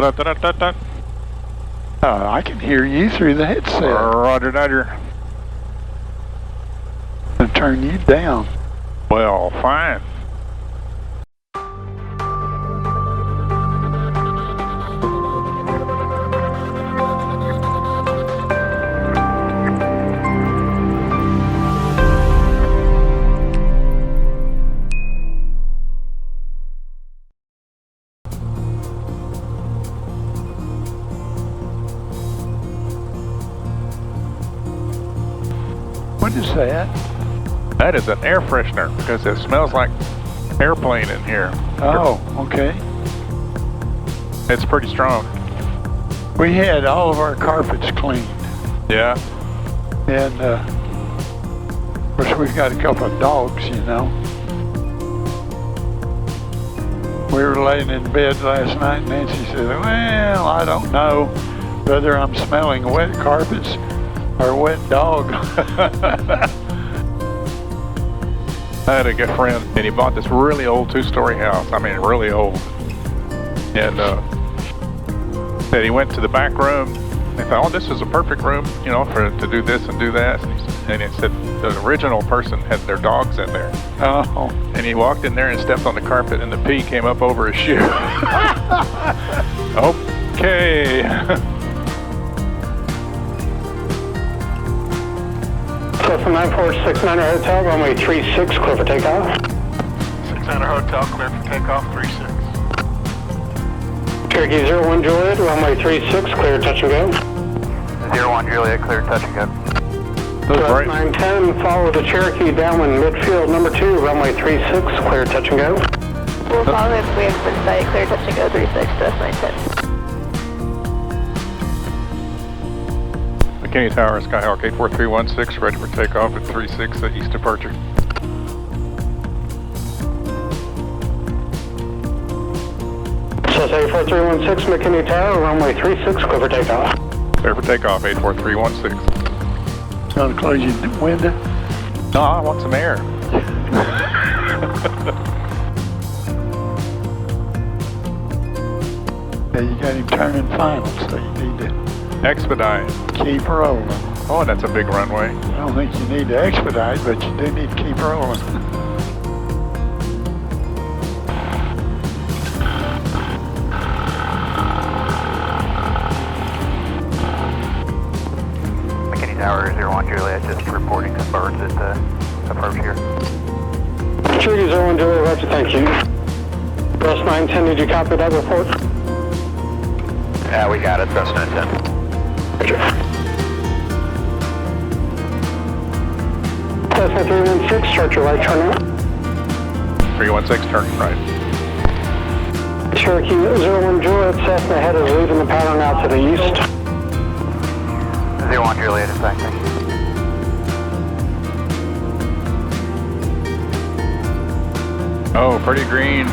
Da-da-da-da-da. I can hear you through the headset. Roger, Roger. And turn you down. Well, fine. What is that? That is an air freshener because it smells like airplane in here. Oh, okay. It's pretty strong. We had all of our carpets cleaned. Yeah. And, of course, we've got a couple of dogs, you know. We were laying in bed last night and Nancy said, well, I don't know whether I'm smelling wet carpets or wet dog. I had a good friend, and he bought this really old two-story house. I mean, really old. And said he went to the back room. They thought, oh, this is a perfect room, you know, to do this and do that. And he said the original person had their dogs in there. Oh. And he walked in there and stepped on the carpet, and the pee came up over his shoe. Okay. Cessna 9469 Hotel, runway 36, clear for takeoff. 600 Hotel, clear for takeoff, 36. Cherokee 01 Juliet, runway 36, clear touch and go. 01 Juliet, clear touch and go. Right. 910, follow the Cherokee downwind midfield number 2, runway 36, clear touch and go. We'll follow if we have been sight, clear touch and go 36 to 910. McKinney Tower, Skyhawk 84316, ready for takeoff at 36 at east departure. Cessna 84316, McKinney Tower, runway 36, clear for takeoff. Clear for takeoff, 84316. Want to close your window? No, I want some air. Yeah, you got him turning final, so you need to Expedite. keep rolling. Oh, that's a big runway. I don't think you need to expedite, but you do need to keep rolling. McKinney Tower 01 Juliet, just reporting some birds at the approach here. Cherokee 01 Juliet, roger, thank you. Bus 910, did you copy that report? Yeah, we got it, Bus 910. Cessna 316, start your right turn on. 316, turning right. Cherokee 01 Juliet, Cessna head is leaving the pattern out to the east. 01 Juliet, exactly. Oh, pretty green.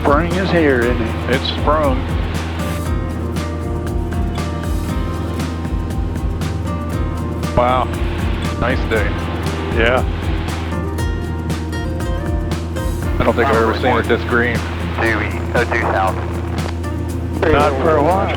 Spring is here, isn't it? It's sprung. Wow, nice day. Yeah. I don't think I've ever seen it this green. Due south. Not for a while.